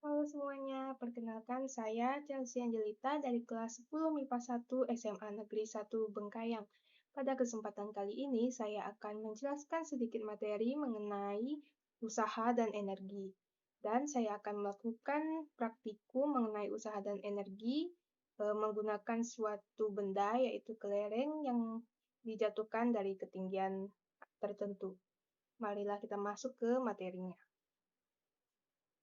Halo semuanya, perkenalkan saya Chelsea Angelita dari kelas 10 MIPA 1 SMA Negeri 1 Bengkayang. Pada kesempatan kali ini, saya akan menjelaskan sedikit materi mengenai usaha dan energi. Dan saya akan melakukan praktikum mengenai usaha dan energi menggunakan suatu benda, yaitu kelereng yang dijatuhkan dari ketinggian tertentu. Marilah kita masuk ke materinya.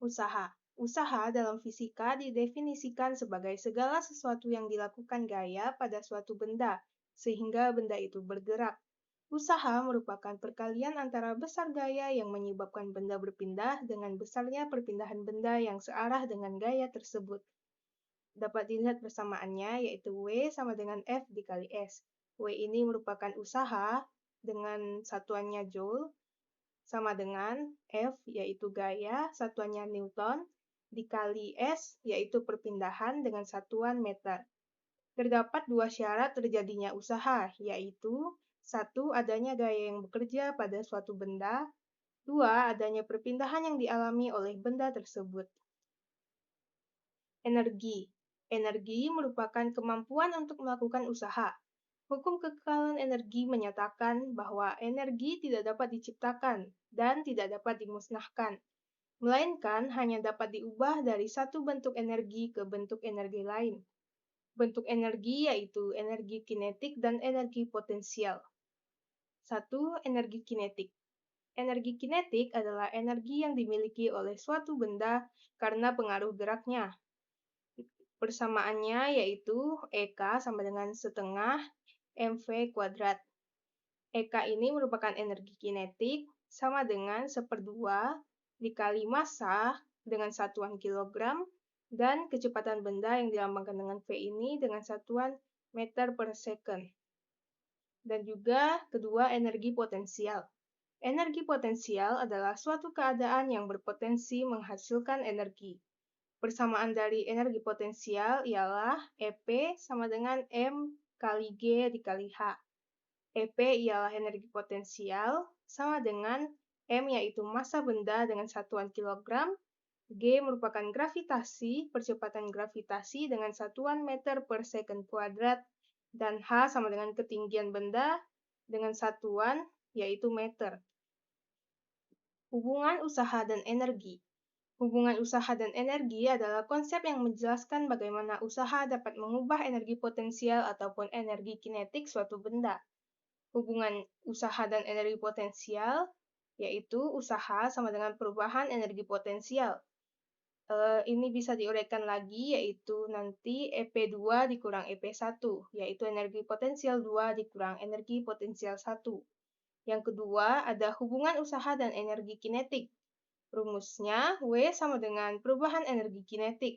Usaha. Usaha dalam fisika didefinisikan sebagai segala sesuatu yang dilakukan gaya pada suatu benda, sehingga benda itu bergerak. Usaha merupakan perkalian antara besar gaya yang menyebabkan benda berpindah dengan besarnya perpindahan benda yang searah dengan gaya tersebut. Dapat dilihat persamaannya, yaitu W sama dengan F dikali S. W ini merupakan usaha dengan satuannya Joule, sama dengan F, yaitu gaya, satuannya Newton, dikali S, yaitu perpindahan dengan satuan meter. Terdapat dua syarat terjadinya usaha, yaitu satu, adanya gaya yang bekerja pada suatu benda, dua, adanya perpindahan yang dialami oleh benda tersebut. Energi. Energi merupakan kemampuan untuk melakukan usaha. Hukum kekekalan energi menyatakan bahwa energi tidak dapat diciptakan dan tidak dapat dimusnahkan, melainkan hanya dapat diubah dari satu bentuk energi ke bentuk energi lain. Bentuk energi yaitu energi kinetik dan energi potensial. 1. Energi kinetik. Energi kinetik adalah energi yang dimiliki oleh suatu benda karena pengaruh geraknya. Persamaannya yaitu EK sama dengan setengah mv kuadrat. EK ini merupakan energi kinetik sama dengan 1/2 dikali massa dengan satuan kilogram dan kecepatan benda yang dilambangkan dengan V ini dengan satuan meter per second. Dan juga kedua, energi potensial. Energi potensial adalah suatu keadaan yang berpotensi menghasilkan energi. Persamaan dari energi potensial ialah EP sama dengan M kali G dikali H. EP ialah energi potensial sama dengan M yaitu massa benda dengan satuan kilogram, G merupakan gravitasi, percepatan gravitasi dengan satuan meter per second kuadrat, dan H sama dengan ketinggian benda dengan satuan yaitu meter. Hubungan usaha dan energi. Hubungan usaha dan energi adalah konsep yang menjelaskan bagaimana usaha dapat mengubah energi potensial ataupun energi kinetik suatu benda. Hubungan usaha dan energi potensial yaitu usaha sama dengan perubahan energi potensial. Ini bisa diuraikan lagi, yaitu nanti EP2 dikurang EP1, yaitu energi potensial 2 dikurang energi potensial 1. Yang kedua, ada hubungan usaha dan energi kinetik. Rumusnya, W sama dengan perubahan energi kinetik,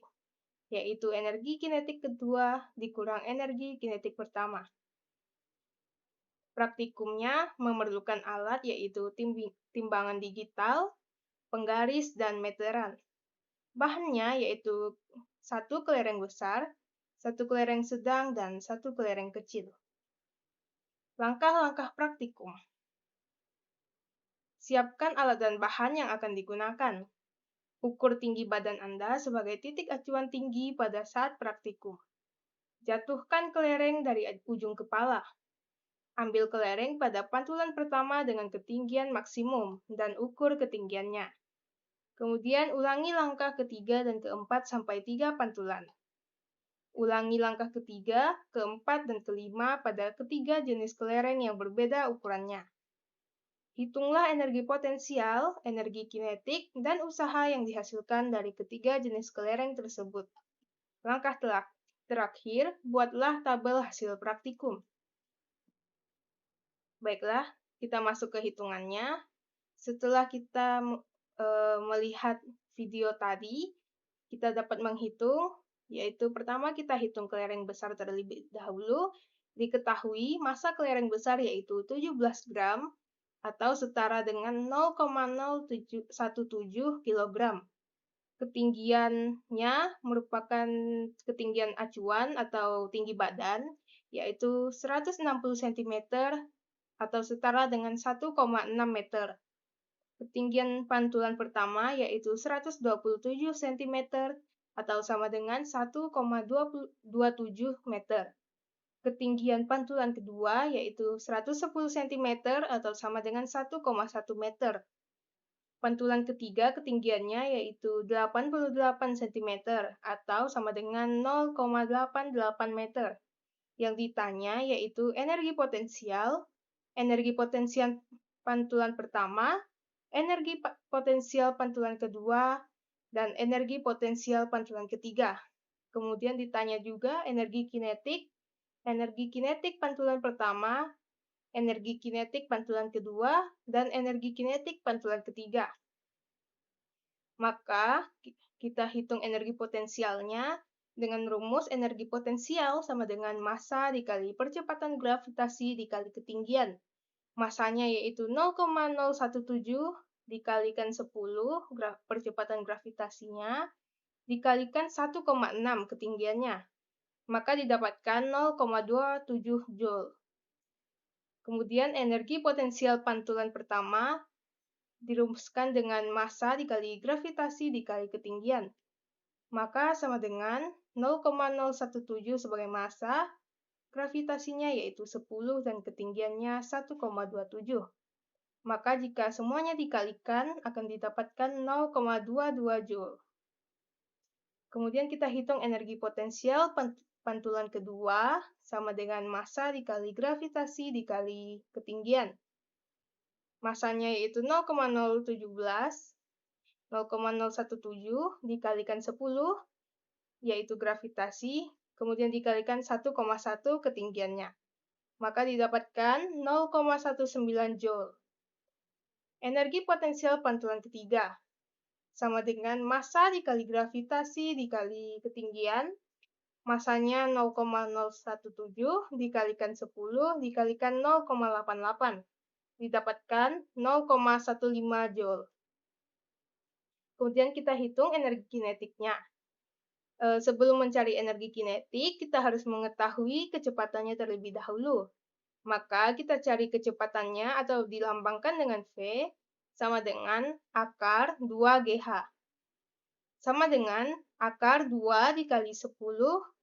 yaitu energi kinetik kedua dikurang energi kinetik pertama. Praktikumnya memerlukan alat yaitu timbangan digital, penggaris, dan meteran. Bahannya yaitu satu kelereng besar, satu kelereng sedang, dan satu kelereng kecil. Langkah-langkah praktikum. Siapkan alat dan bahan yang akan digunakan. Ukur tinggi badan Anda sebagai titik acuan tinggi pada saat praktikum. Jatuhkan kelereng dari ujung kepala. Ambil kelereng pada pantulan pertama dengan ketinggian maksimum dan ukur ketinggiannya. Kemudian ulangi langkah ketiga dan keempat sampai 3 pantulan. Ulangi langkah ketiga, keempat, dan kelima pada ketiga jenis kelereng yang berbeda ukurannya. Hitunglah energi potensial, energi kinetik, dan usaha yang dihasilkan dari ketiga jenis kelereng tersebut. Langkah terakhir, buatlah tabel hasil praktikum. Baiklah, kita masuk ke hitungannya. Setelah kita melihat video tadi, kita dapat menghitung, yaitu pertama kita hitung kelereng besar terlebih dahulu. Diketahui massa kelereng besar yaitu 17 gram atau setara dengan 0,0717 kg. Ketinggiannya merupakan ketinggian acuan atau tinggi badan, yaitu 160 cm atau setara dengan 1,6 meter. Ketinggian pantulan pertama yaitu 127 cm atau sama dengan 1,27 meter. Ketinggian pantulan kedua yaitu 110 cm atau sama dengan 1,1 meter. Pantulan ketiga ketinggiannya yaitu 88 cm atau sama dengan 0,88 meter. Yang ditanya yaitu energi potensial pantulan pertama, energi potensial pantulan kedua, dan energi potensial pantulan ketiga. Kemudian ditanya juga energi kinetik pantulan pertama, energi kinetik pantulan kedua, dan energi kinetik pantulan ketiga. Maka kita hitung energi potensialnya dengan rumus energi potensial sama dengan massa dikali percepatan gravitasi dikali ketinggian. Massanya yaitu 0,017 dikalikan 10 percepatan gravitasinya dikalikan 1,6 ketinggiannya. Maka didapatkan 0,27 Joule. Kemudian energi potensial pantulan pertama dirumuskan dengan massa dikali gravitasi dikali ketinggian. Maka sama dengan 0,017 sebagai massa, gravitasinya yaitu 10 dan ketinggiannya 1,27. Maka jika semuanya dikalikan akan didapatkan 0,22 Joule. Kemudian kita hitung energi potensial pantulan kedua sama dengan massa dikali gravitasi dikali ketinggian. Massanya yaitu 0,017, 0,017 dikalikan 10, yaitu gravitasi, kemudian dikalikan 1,1 ketinggiannya. Maka didapatkan 0,19 Joule. Energi potensial pantulan ketiga sama dengan massa dikali gravitasi dikali ketinggian. Massanya 0,017 dikalikan 10 dikalikan 0,88. Didapatkan 0,15 Joule. Kemudian kita hitung energi kinetiknya. Sebelum mencari energi kinetik, kita harus mengetahui kecepatannya terlebih dahulu. Maka kita cari kecepatannya atau dilambangkan dengan V sama dengan akar 2GH. Sama dengan akar 2 dikali 10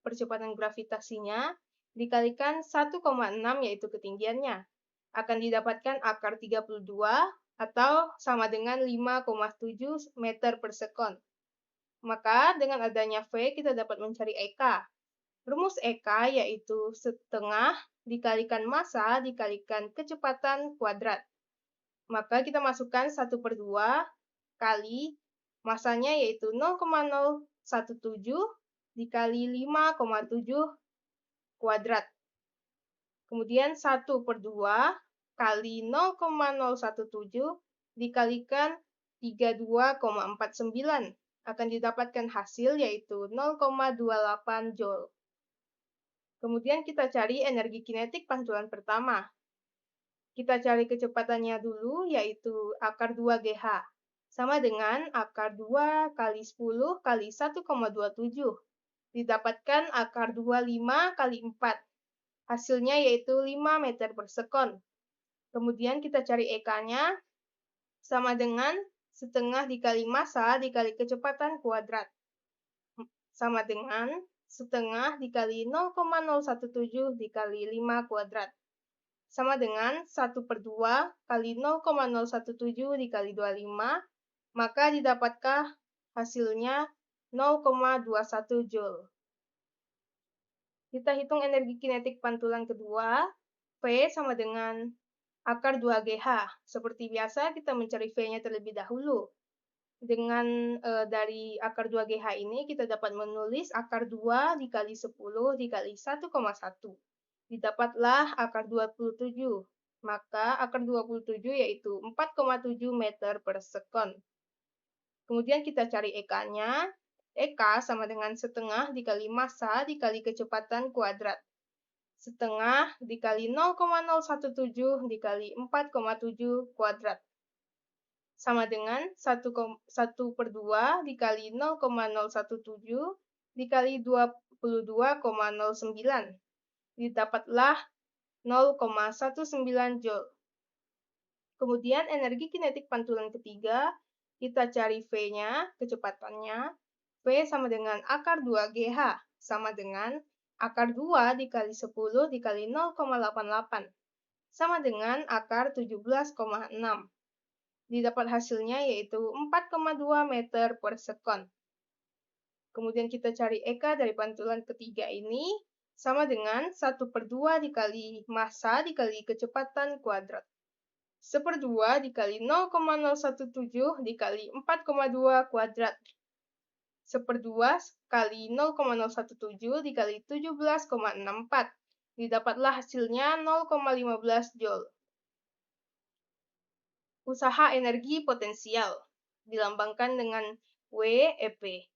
percepatan gravitasinya dikalikan 1,6 yaitu ketinggiannya. Akan didapatkan akar 32 atau sama dengan 5,7 meter per sekon. Maka dengan adanya V kita dapat mencari EK. Rumus EK yaitu setengah dikalikan massa dikalikan kecepatan kuadrat. Maka kita masukkan 1/2 kali massanya yaitu 0,017 dikali 5,7 kuadrat. Kemudian 1/2 kali 0,017 dikalikan 32,49 akan didapatkan hasil yaitu 0,28 Joule. Kemudian kita cari energi kinetik pantulan pertama. Kita cari kecepatannya dulu yaitu akar 2GH. Sama dengan akar 2 kali 10 kali 1,27. Didapatkan akar 25 kali 4. Hasilnya yaitu 5 meter per sekon. Kemudian kita cari EK-nya sama dengan setengah dikali massa dikali kecepatan kuadrat. Sama dengan setengah dikali 0,017 dikali 5 kuadrat. Sama dengan 1/2 kali 0,017 dikali 25, maka didapatkan hasilnya 0,21 Joule. Kita hitung energi kinetik pantulan kedua, V sama dengan akar 2GH. Seperti biasa kita mencari V-nya terlebih dahulu. Dengan dari akar 2GH ini kita dapat menulis akar 2 dikali 10 dikali 1,1. Didapatlah akar 27. Maka akar 27 yaitu 4,7 meter per sekon. Kemudian kita cari EK-nya. EK sama dengan setengah dikali massa dikali kecepatan kuadrat. Setengah dikali 0,017 dikali 4,7 kuadrat. Sama dengan 1/2 dikali 0,017 dikali 22,09. Didapatlah 0,19 Joule. Kemudian energi kinetik pantulan ketiga, kita cari V-nya, kecepatannya. V sama dengan akar 2GH, sama dengan akar 2 dikali 10 dikali 0,88, sama dengan akar 17,6. Didapat hasilnya yaitu 4,2 meter per sekon. Kemudian kita cari EK dari pantulan ketiga ini, sama dengan 1/2 dikali massa dikali kecepatan kuadrat. 1/2 dikali 0,017 dikali 4,2 kuadrat. 1/2 kali 0,017 dikali 17,64. Didapatlah hasilnya 0,15 Joule. Usaha energi potensial dilambangkan dengan WEP.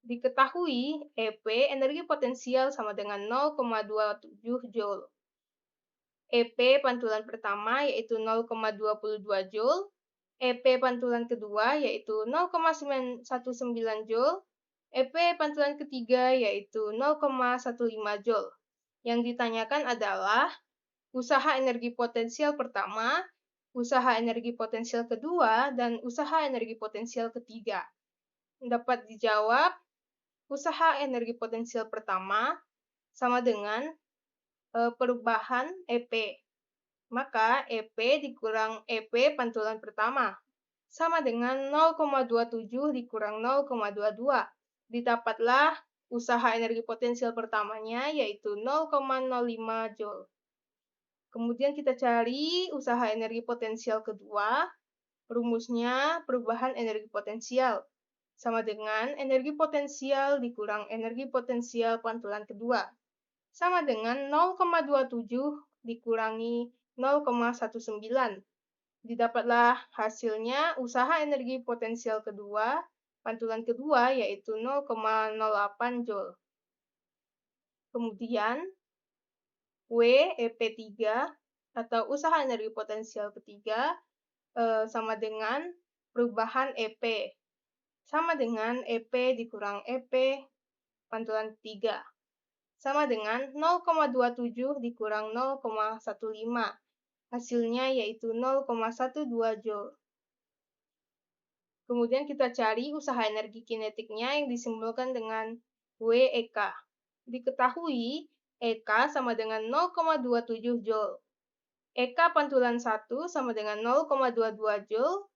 Diketahui EP energi potensial sama dengan 0,27 Joule. EP pantulan pertama yaitu 0,22 Joule, EP pantulan kedua yaitu 0,919 Joule, EP pantulan ketiga yaitu 0,15 Joule. Yang ditanyakan adalah usaha energi potensial pertama, usaha energi potensial kedua, dan usaha energi potensial ketiga. Dapat dijawab, usaha energi potensial pertama sama dengan perubahan EP. Maka EP dikurang EP pantulan pertama sama dengan 0,27 dikurang 0,22. Didapatlah usaha energi potensial pertamanya yaitu 0,05 Joule. Kemudian kita cari usaha energi potensial kedua. Rumusnya perubahan energi potensial sama dengan energi potensial dikurang energi potensial pantulan kedua, sama dengan 0,27 dikurangi 0,19. Didapatlah hasilnya usaha energi potensial kedua, pantulan kedua yaitu 0,08 Joule. Kemudian, WEP3 atau usaha energi potensial ketiga sama dengan perubahan EP. Sama dengan EP dikurang EP pantulan ketiga. Sama dengan 0,27 dikurang 0,15. Hasilnya yaitu 0,12 Joule. Kemudian kita cari usaha energi kinetiknya yang disimbolkan dengan WEK. Diketahui EK sama dengan 0,27 Joule. EK pantulan 1 sama dengan 0,22 Joule.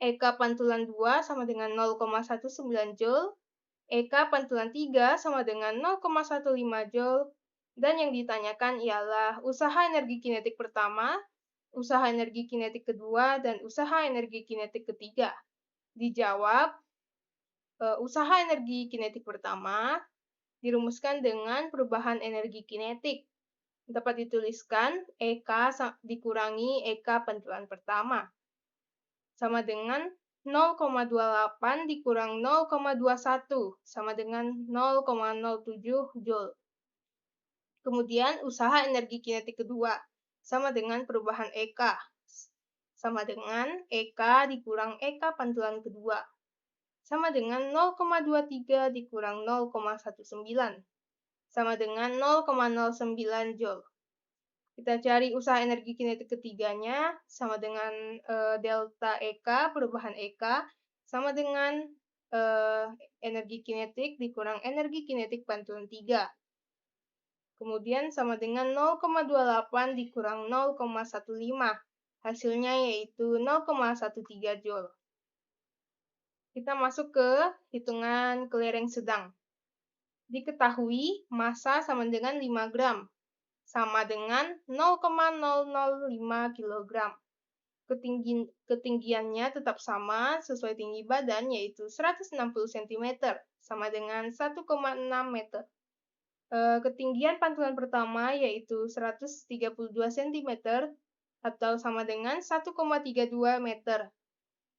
EK pantulan 2 sama dengan 0,19 Joule. EK pantulan 3 sama dengan 0,15 Joule. Dan yang ditanyakan ialah usaha energi kinetik pertama, usaha energi kinetik kedua, dan usaha energi kinetik ketiga. Dijawab, usaha energi kinetik pertama dirumuskan dengan perubahan energi kinetik. Dapat dituliskan EK dikurangi EK pantulan pertama. Sama dengan 0,28 dikurang 0,21, sama dengan 0,07 Joule. Kemudian usaha energi kinetik kedua, sama dengan perubahan EK, sama dengan EK dikurang EK pantulan kedua, sama dengan 0,23 dikurang 0,19, sama dengan 0,09 Joule. Kita cari usaha energi kinetik ketiganya, sama dengan delta EK, perubahan EK, sama dengan energi kinetik dikurang energi kinetik pantulan 3. Kemudian sama dengan 0,28 dikurang 0,15. Hasilnya yaitu 0,13 Joule. Kita masuk ke hitungan kelereng sedang. Diketahui massa sama dengan 5 gram, sama dengan 0,005 kg. Ketinggiannya tetap sama sesuai tinggi badan yaitu 160 cm, sama dengan 1,6 meter. Ketinggian pantulan pertama yaitu 132 cm atau sama dengan 1,32 meter.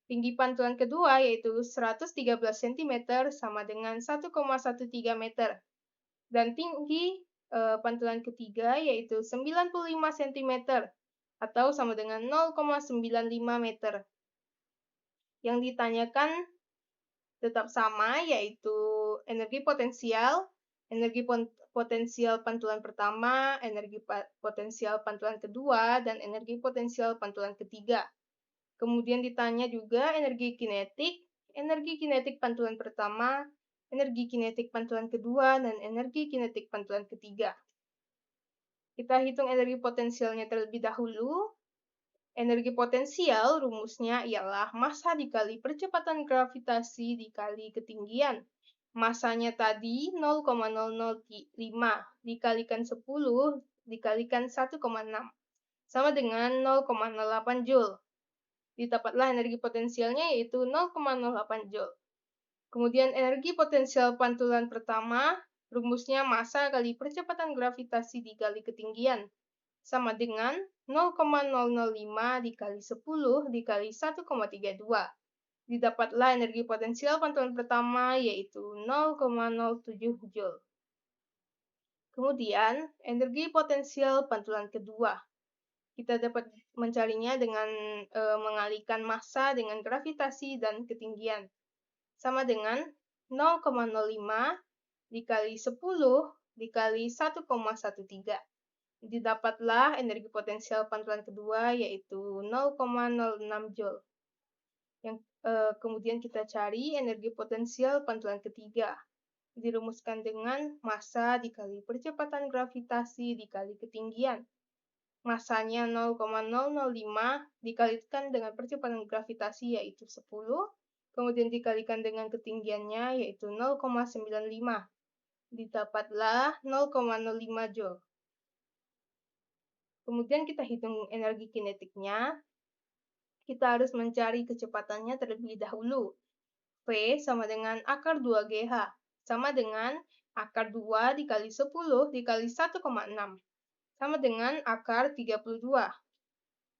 Tinggi pantulan kedua yaitu 113 cm sama dengan 1,13 meter. Dan tinggi pantulan ketiga yaitu 95 cm atau sama dengan 0,95 meter. Yang ditanyakan tetap sama yaitu energi potensial Energi potensial pantulan pertama, energi potensial pantulan kedua, dan energi potensial pantulan ketiga. Kemudian ditanya juga energi kinetik pantulan pertama, energi kinetik pantulan kedua, dan energi kinetik pantulan ketiga. Kita hitung energi potensialnya terlebih dahulu. Energi potensial rumusnya ialah massa dikali percepatan gravitasi dikali ketinggian. Massanya tadi 0,005 dikalikan 10 dikalikan 1,6 sama dengan 0,08 Joule. Didapatlah energi potensialnya yaitu 0,08 Joule. Kemudian energi potensial pantulan pertama, rumusnya massa kali percepatan gravitasi dikali ketinggian, sama dengan 0,005 dikali 10 dikali 1,32. Didapatlah energi potensial pantulan pertama yaitu 0,07 Joule. Kemudian, energi potensial pantulan kedua. Kita dapat mencarinya dengan mengalihkan massa dengan gravitasi dan ketinggian. Sama dengan 0,05 dikali 10 dikali 1,13. Didapatlah energi potensial pantulan kedua yaitu 0,06 Joule. Kemudian kita cari energi potensial pantulan ketiga. Dirumuskan dengan massa dikali percepatan gravitasi dikali ketinggian. Massanya 0,005 dikalikan dengan percepatan gravitasi yaitu 10, kemudian dikalikan dengan ketinggiannya yaitu 0,95. Didapatlah 0,05 Joule. Kemudian kita hitung energi kinetiknya. Kita harus mencari kecepatannya terlebih dahulu. V sama dengan akar 2GH, sama dengan akar 2 dikali 10 dikali 1,6, sama dengan akar 32,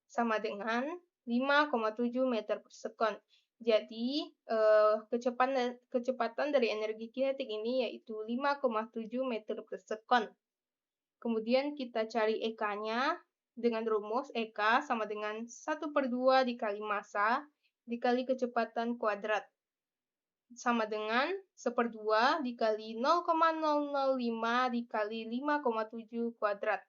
sama dengan 5,7 meter per sekon. Jadi, kecepatan dari energi kinetik ini yaitu 5,7 meter per sekon. Kemudian kita cari EK-nya dengan rumus EK sama dengan 1/2 dikali massa dikali kecepatan kuadrat. Sama dengan 1/2 dikali 0,005 dikali 5,7 kuadrat.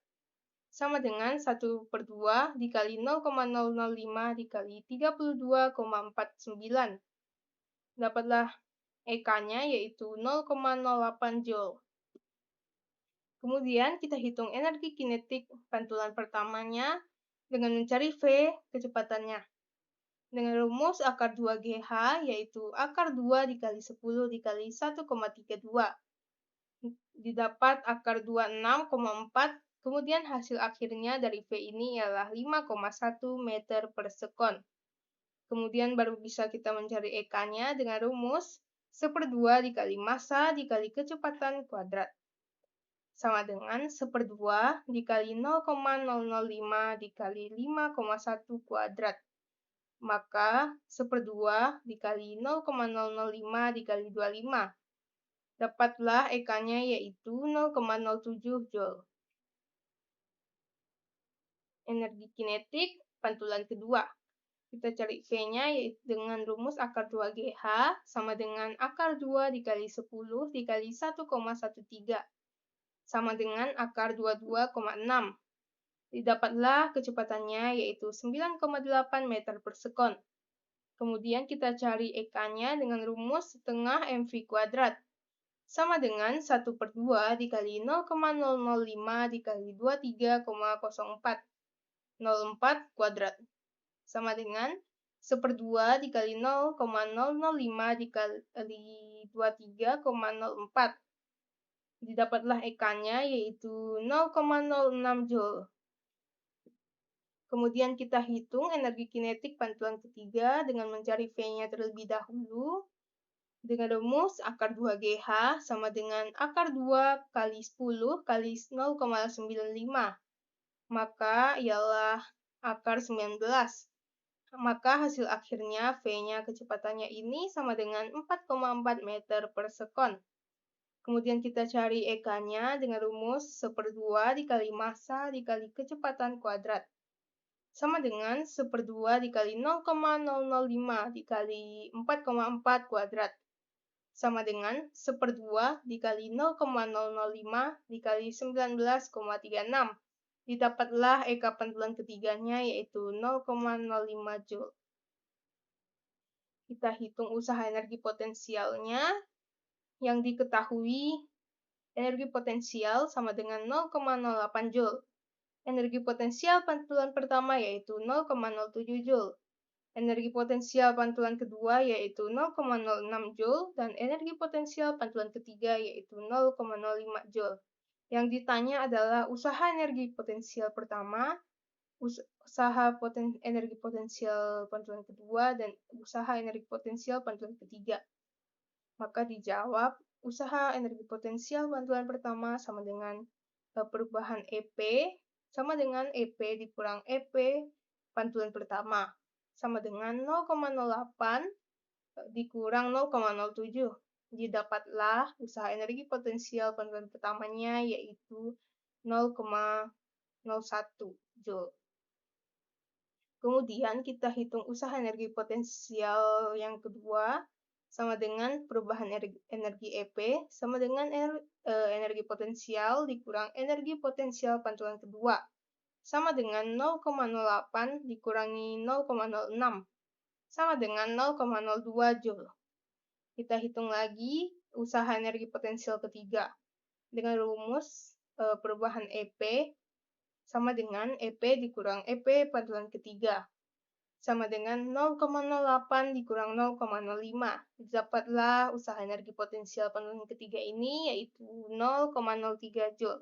Sama dengan 1/2 dikali 0,005 dikali 32,49. Dapatlah EK-nya yaitu 0,08 Joule. Kemudian kita hitung energi kinetik pantulan pertamanya dengan mencari V kecepatannya. Dengan rumus akar 2GH yaitu akar 2 dikali 10 dikali 1,32. Didapat akar 26,4, kemudian hasil akhirnya dari V ini ialah 5,1 meter per sekon. Kemudian baru bisa kita mencari EK-nya dengan rumus 1/2 dikali massa dikali kecepatan kuadrat. Sama dengan 1/2 dikali 0,005 dikali 5,1 kuadrat. Maka 1/2 dikali 0,005 dikali 25. Dapatlah EK-nya yaitu 0,07 Joule. Energi kinetik pantulan kedua. Kita cari V-nya yaitu dengan rumus akar 2GH sama dengan akar 2 dikali 10 dikali 1,13. Sama dengan akar 22,6. Didapatlah kecepatannya yaitu 9,8 meter per sekon. Kemudian kita cari EK-nya dengan rumus setengah mv kuadrat. Sama dengan 1/2 dikali 0,005 dikali 23,04. 04 kuadrat. Sama dengan 1/2 dikali 0,005 dikali 23,04. Didapatlah EK-nya yaitu 0,06 Joule. Kemudian kita hitung energi kinetik pantulan ketiga dengan mencari V-nya terlebih dahulu. Dengan rumus akar 2GH sama dengan akar 2 kali 10 kali 0,95. Maka ialah akar 19. Maka hasil akhirnya V-nya kecepatannya ini sama dengan 4,4 meter per sekon. Kemudian kita cari EK-nya dengan rumus 1/2 dikali massa dikali kecepatan kuadrat. Sama dengan 1/2 dikali 0,005 dikali 4,4 kuadrat. sama dengan 1/2 dikali 0,005 dikali 19,36. Didapatlah Eka pantulan ketiganya yaitu 0,05 Joule. Kita hitung usaha energi potensialnya. Yang diketahui, energi potensial sama dengan 0,08 Joule. Energi potensial pantulan pertama yaitu 0,07 Joule. Energi potensial pantulan kedua yaitu 0,06 Joule dan energi potensial pantulan ketiga yaitu 0,05 Joule. Yang ditanya adalah usaha energi potensial pertama, usaha energi potensial pantulan kedua, dan usaha energi potensial pantulan ketiga. Maka dijawab usaha energi potensial pantulan pertama sama dengan perubahan EP sama dengan EP dikurang EP pantulan pertama sama dengan 0,08 dikurang 0,07. Didapatlah usaha energi potensial pantulan pertamanya yaitu 0,01 Joule. Kemudian kita hitung usaha energi potensial yang kedua sama dengan perubahan energi EP sama dengan energi potensial dikurang energi potensial pantulan kedua sama dengan 0,08 dikurangi 0,06 sama dengan 0,02 Joule. Kita hitung lagi usaha energi potensial ketiga dengan rumus perubahan EP sama dengan EP dikurang EP pantulan ketiga sama dengan 0,08 dikurang 0,05. Dapatlah usaha energi potensial pantulan ketiga ini yaitu 0,03 Joule.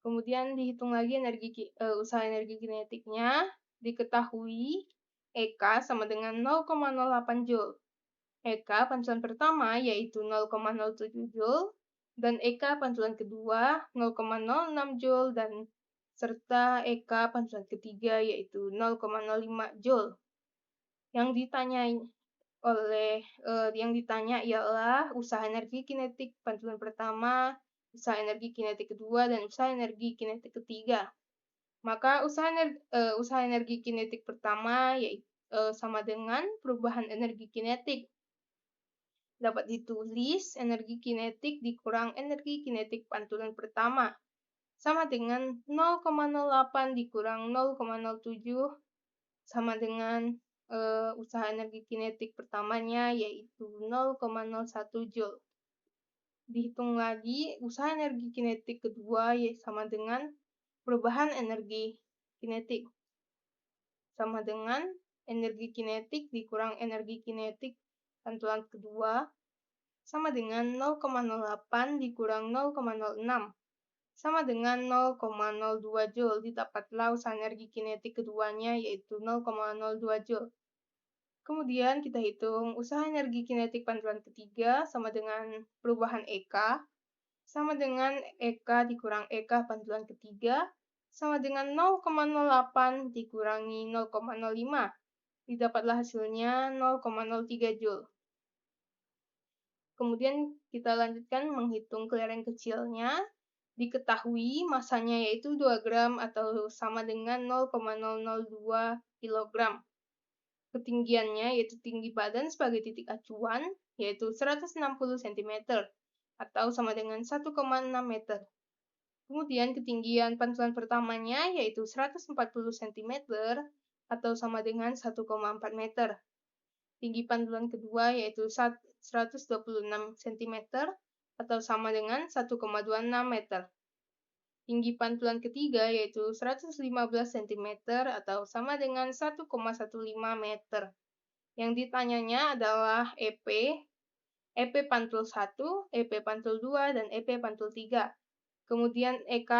Kemudian dihitung lagi usaha energi kinetiknya. Diketahui EK sama dengan 0,08 Joule. EK pantulan pertama yaitu 0,07 Joule dan EK pantulan kedua 0,06 Joule dan serta EK pantulan ketiga yaitu 0,05 Joule. Yang ditanya ialah usaha energi kinetik pantulan pertama, usaha energi kinetik kedua, dan usaha energi kinetik ketiga. Maka usaha energi kinetik pertama yaitu sama dengan perubahan energi kinetik. Dapat ditulis energi kinetik dikurang energi kinetik pantulan pertama sama dengan 0,08 dikurang 0,07 sama dengan usaha energi kinetik pertamanya yaitu 0,01 Joule. Dihitung lagi usaha energi kinetik kedua sama dengan perubahan energi kinetik sama dengan energi kinetik dikurang energi kinetik pantulan kedua sama dengan 0,08 dikurang 0,06 sama dengan 0,02 Joule. Didapatlah usaha energi kinetik keduanya yaitu 0,02 Joule. Kemudian kita hitung usaha energi kinetik pantulan ketiga sama dengan perubahan EK sama dengan EK dikurang EK pantulan ketiga sama dengan 0,08 dikurangi 0,05. Didapatlah hasilnya 0,03 Joule. Kemudian kita lanjutkan menghitung kelereng kecilnya. Diketahui masanya yaitu 2 gram atau sama dengan 0,002 kg. Ketinggiannya yaitu tinggi badan sebagai titik acuan yaitu 160 cm atau sama dengan 1,6 meter. Kemudian ketinggian pantulan pertamanya yaitu 140 cm atau sama dengan 1,4 meter. Tinggi pantulan kedua yaitu 126 cm atau sama dengan 1,26 meter. Tinggi pantulan ketiga yaitu 115 cm atau sama dengan 1,15 meter. Yang ditanyanya adalah EP pantul 1, EP pantul 2, dan EP pantul 3. Kemudian EK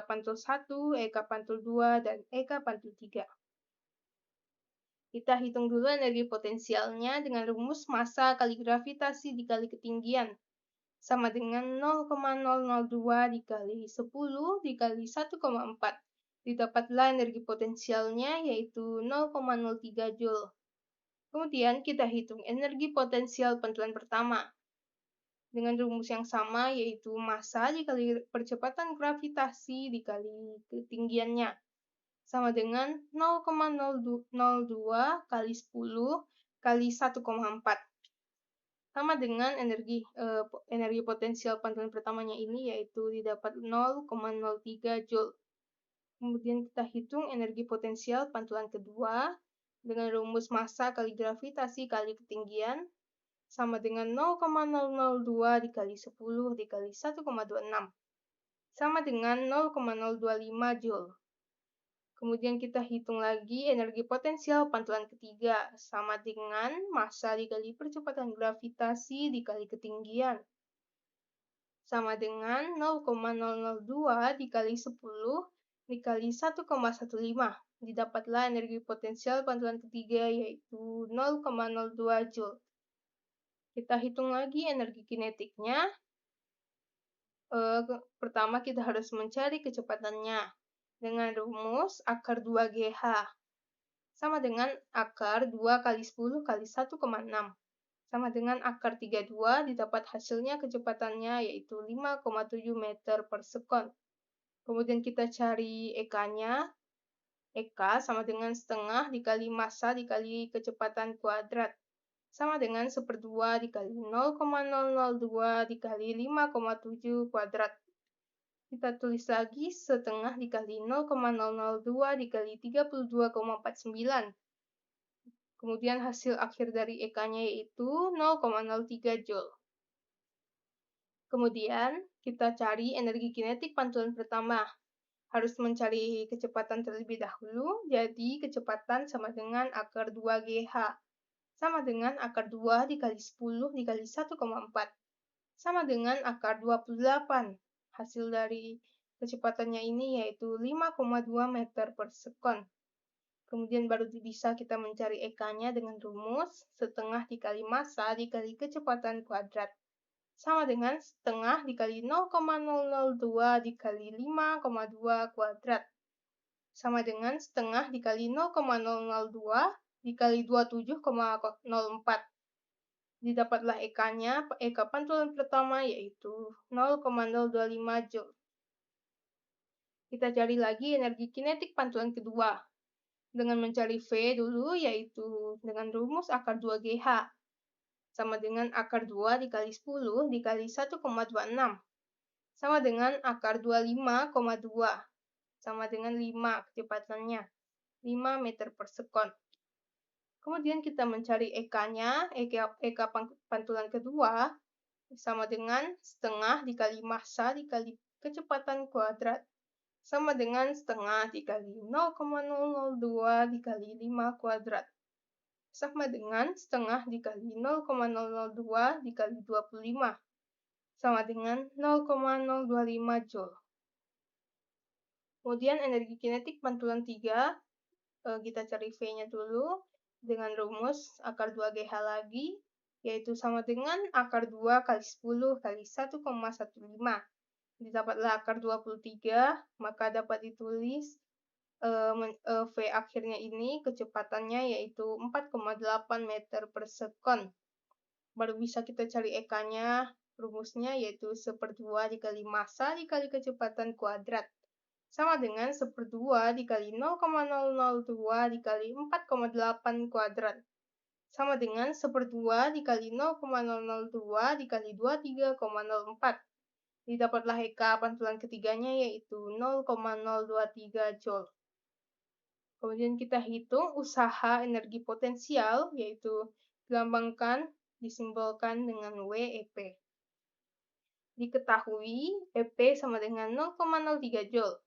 pantul 1, EK pantul 2, dan EK pantul 3. Kita hitung dulu energi potensialnya dengan rumus massa kali gravitasi dikali ketinggian. Sama dengan 0,002 dikali 10 dikali 1,4. Didapatlah energi potensialnya yaitu 0,03 Joule. Kemudian kita hitung energi potensial pantulan pertama. Dengan rumus yang sama yaitu massa dikali percepatan gravitasi dikali ketinggiannya. Sama dengan 0,002 kali 10 kali 1,4. sama dengan energi potensial pantulan pertamanya ini, yaitu didapat 0,03 Joule. Kemudian kita hitung energi potensial pantulan kedua dengan rumus massa kali gravitasi kali ketinggian sama dengan 0,002 dikali 10 dikali 1,26 sama dengan 0,025 Joule. Kemudian kita hitung lagi energi potensial pantulan ketiga, sama dengan massa dikali percepatan gravitasi dikali ketinggian, sama dengan 0,002 dikali 10 dikali 1,15. Didapatlah energi potensial pantulan ketiga, yaitu 0,02 Joule. Kita hitung lagi energi kinetiknya. Pertama kita harus mencari kecepatannya dengan rumus akar 2GH sama dengan akar 2 kali 10 kali 1,6 sama dengan akar 32, didapat hasilnya kecepatannya yaitu 5,7 meter per sekon. Kemudian kita cari EK-nya. EK sama dengan setengah dikali massa dikali kecepatan kuadrat sama dengan 1/2 dikali 0,002 dikali 5,7 kuadrat. Kita tulis lagi setengah dikali 0,002 dikali 32,49. Kemudian hasil akhir dari EK-nya yaitu 0,03 Joule. Kemudian kita cari energi kinetik pantulan pertama. Harus mencari kecepatan terlebih dahulu, jadi kecepatan sama dengan akar 2GH. Sama dengan akar 2 dikali 10 dikali 1,4. Sama dengan akar 28. Hasil dari kecepatannya ini yaitu 5,2 meter per sekon. Kemudian baru bisa kita mencari EK-nya dengan rumus setengah dikali massa dikali kecepatan kuadrat. Sama dengan setengah dikali 0,002 dikali 5,2 kuadrat. Sama dengan setengah dikali 0,002 dikali 27,04. Didapatlah EK-nya, EK pantulan pertama yaitu 0,025 Joule. Kita cari lagi energi kinetik pantulan kedua. Dengan mencari V dulu, yaitu dengan rumus akar 2GH. Sama dengan akar 2 dikali 10 dikali 1,26. Sama dengan akar 25,2. Sama dengan 5 kecepatannya. 5 meter per sekon. Kemudian kita mencari EK-nya, EK pantulan kedua, sama dengan setengah dikali massa dikali kecepatan kuadrat, sama dengan setengah dikali 0,002 dikali 5 kuadrat, sama dengan setengah dikali 0,002 dikali 25, sama dengan 0,025 Joule. Kemudian energi kinetik pantulan 3, kita cari V-nya dulu dengan rumus akar 2GH lagi, yaitu sama dengan akar 2 kali 10 kali 1,15. Didapatlah akar 23, maka dapat ditulis V akhirnya ini kecepatannya yaitu 4,8 meter per sekon. Baru bisa kita cari EK-nya, rumusnya yaitu 1/2 dikali massa dikali kecepatan kuadrat. Sama dengan 1/2 dikali 0,002 dikali 4,8 kuadrat. Sama dengan 1/2 dikali 0,002 dikali 23,04. Didapatlah EK pantulan ketiganya yaitu 0,023 Joule. Kemudian kita hitung usaha energi potensial, yaitu dilambangkan, disimbolkan dengan WEP. Diketahui EP sama dengan 0,03 Joule.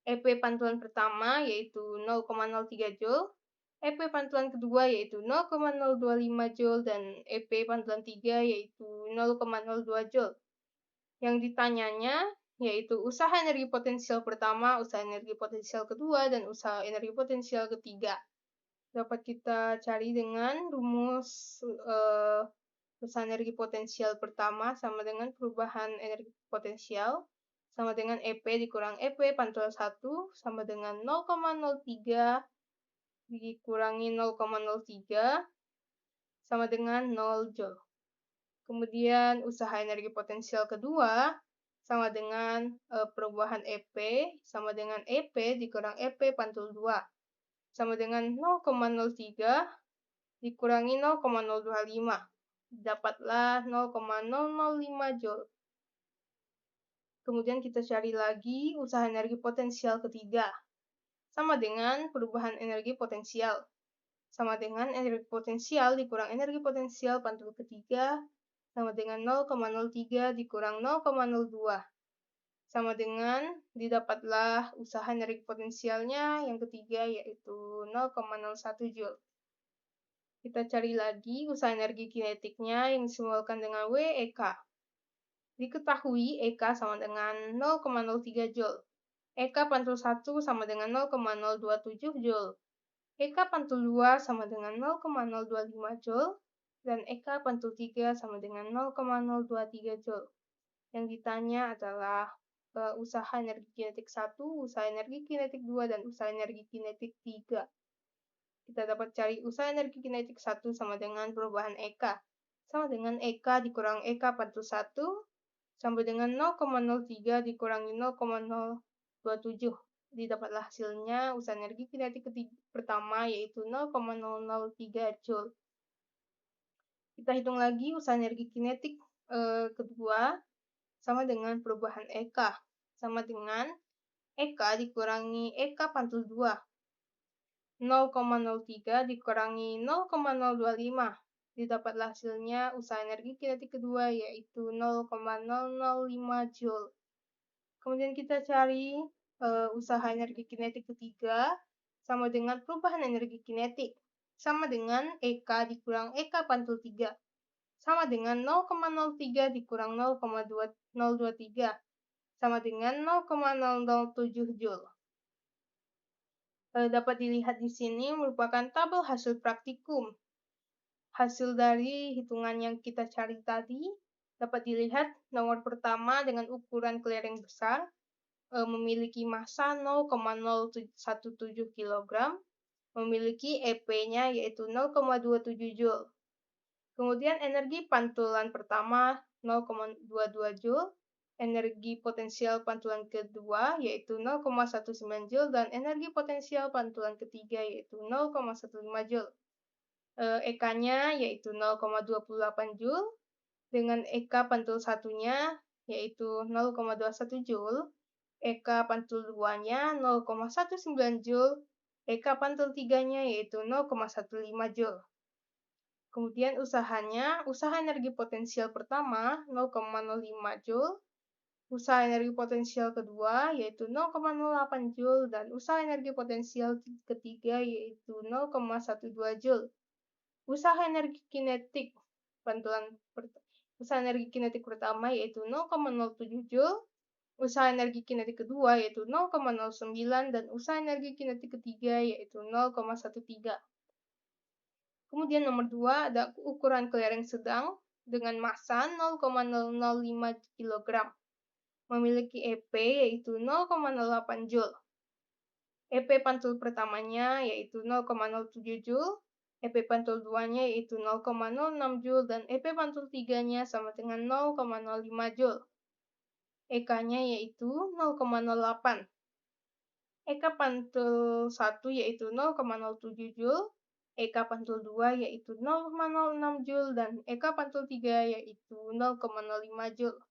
EP pantulan pertama yaitu 0,03 Joule, EP pantulan kedua yaitu 0,025 Joule, dan EP pantulan 3 yaitu 0,02 Joule. Yang ditanyanya yaitu usaha energi potensial pertama, usaha energi potensial kedua, dan usaha energi potensial ketiga. Dapat kita cari dengan rumus usaha energi potensial pertama sama dengan perubahan energi potensial sama dengan EP dikurang EP pantulan 1 sama dengan 0,03 dikurangi 0,03 sama dengan 0 Joule. Kemudian usaha energi potensial kedua sama dengan perubahan EP sama dengan EP dikurang EP pantul 2 sama dengan 0,03 dikurangi 0,025 dapatlah 0,005 Joule. Kemudian kita cari lagi usaha energi potensial ketiga, sama dengan perubahan energi potensial. Sama dengan energi potensial dikurang energi potensial pantul ketiga, sama dengan 0,03 dikurang 0,02. Sama dengan didapatlah usaha energi potensialnya yang ketiga, yaitu 0,01 Joule. Kita cari lagi usaha energi kinetiknya yang disimbolkan dengan WEK. Diketahui EK sama dengan 0,03 Joule. EK pantul 1 sama dengan 0,027 Joule. EK pantul 2 sama dengan 0,025 Joule. Dan EK pantul 3 sama dengan 0,023 Joule. Yang ditanya adalah usaha energi kinetik 1, usaha energi kinetik 2, dan usaha energi kinetik 3. Kita dapat cari usaha energi kinetik 1 sama dengan perubahan EK. Sama dengan EK dikurang EK pantul 1, sama dengan 0,03 dikurangi 0,027. Didapatlah hasilnya usaha energi kinetik pertama, yaitu 0,003 Joule. Kita hitung lagi usaha energi kinetik kedua, sama dengan perubahan EK. Sama dengan EK dikurangi EK pantul 2. 0,03 dikurangi 0,025. Didapatlah hasilnya usaha energi kinetik kedua, yaitu 0,005 Joule. Kemudian kita cari usaha energi kinetik ketiga, sama dengan perubahan energi kinetik. Sama dengan EK dikurang EK pantul 3. Sama dengan 0,03 dikurang 0,023. Sama dengan 0,007 Joule. Dapat dilihat di sini merupakan tabel hasil praktikum. Hasil dari hitungan yang kita cari tadi dapat dilihat nomor pertama dengan ukuran kelereng besar memiliki massa 0,017 kg, memiliki EP-nya yaitu 0,27 Joule. Kemudian energi pantulan pertama 0,22 Joule, energi potensial pantulan kedua yaitu 0,19 Joule, dan energi potensial pantulan ketiga yaitu 0,15 Joule. EK-nya yaitu 0,28 Joule, dengan EK pantul satunya yaitu 0,21 Joule, EK pantul 2-nya 0,19 Joule, EK pantul 3-nya yaitu 0,15 Joule. Kemudian usahanya, usaha energi potensial pertama 0,05 Joule, usaha energi potensial kedua yaitu 0,08 Joule, dan usaha energi potensial ketiga yaitu 0,12 Joule. Usaha energi kinetik usaha energi kinetik pertama yaitu 0,07 Joule, usaha energi kinetik kedua yaitu 0,09, dan usaha energi kinetik ketiga yaitu 0,13. Kemudian nomor 2 ada ukuran kelereng sedang dengan massa 0,005 kg. Memiliki EP yaitu 0,08 Joule. EP pantul pertamanya yaitu 0,07 Joule, EP pantul 2-nya yaitu 0,06 Joule, dan EP pantul 3-nya sama dengan 0,05 Joule. EK-nya yaitu 0,08. EK pantul 1 yaitu 0,07 Joule, EK pantul 2 yaitu 0,06 Joule, dan EK pantul 3 yaitu 0,05 Joule.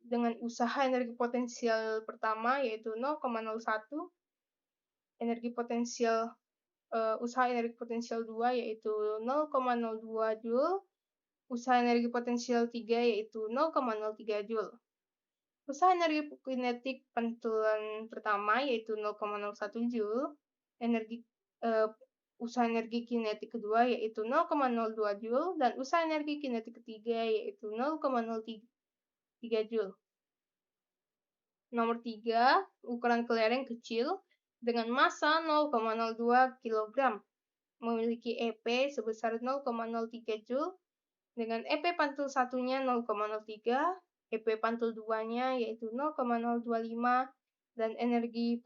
Dengan usaha energi potensial pertama yaitu 0,01, energi potensial usaha energi potensial 2 yaitu 0,02 Joule, usaha energi potensial 3 yaitu 0,03 Joule. Usaha energi kinetik pantulan pertama yaitu 0,01 Joule, usaha energi kinetik kedua yaitu 0,02 Joule, dan usaha energi kinetik ketiga yaitu 0,03 Joule. Nomor 3, ukuran kelereng kecil dengan massa 0,02 kg. Memiliki EP sebesar 0,03 Joule, dengan EP pantul satunya 0,03, EP pantul 2-nya yaitu 0,025, dan energi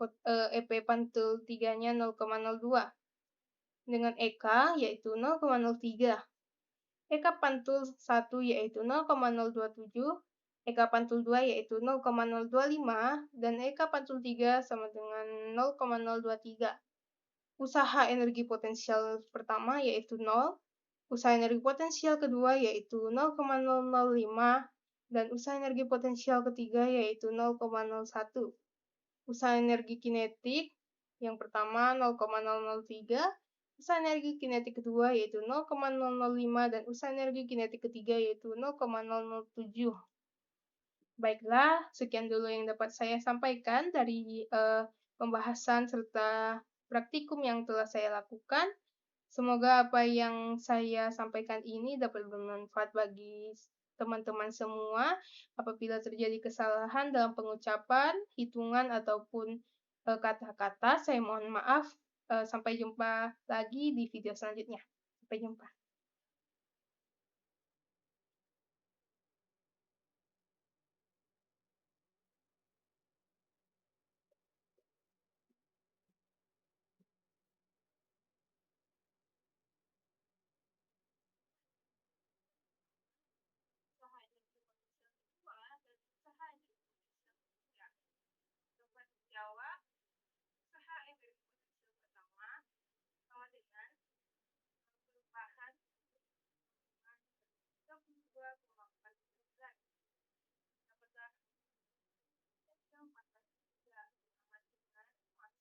EP pantul 3-nya 0,02. Dengan EK yaitu 0,03. EK pantul 1 yaitu 0,027, EK pantul 2 yaitu 0,025, dan EK pantul 3 sama dengan 0,023. Usaha energi potensial pertama yaitu 0, Usaha energi potensial kedua yaitu 0,005 dan usaha energi potensial ketiga yaitu 0,01. Usaha energi kinetik yang pertama 0,003, usaha energi kinetik kedua yaitu 0,005 dan usaha energi kinetik ketiga yaitu 0,007. Baiklah, sekian dulu yang dapat saya sampaikan dari pembahasan serta praktikum yang telah saya lakukan. Semoga apa yang saya sampaikan ini dapat bermanfaat bagi teman-teman semua. Apabila terjadi kesalahan dalam pengucapan, hitungan, ataupun kata-kata, saya mohon maaf. Sampai jumpa lagi di video selanjutnya. Sampai jumpa. Jawab, usaha energi potensial pertama sama dengan perubahan 32,4 derajat. Apakah yang masa tidak sama dengan masa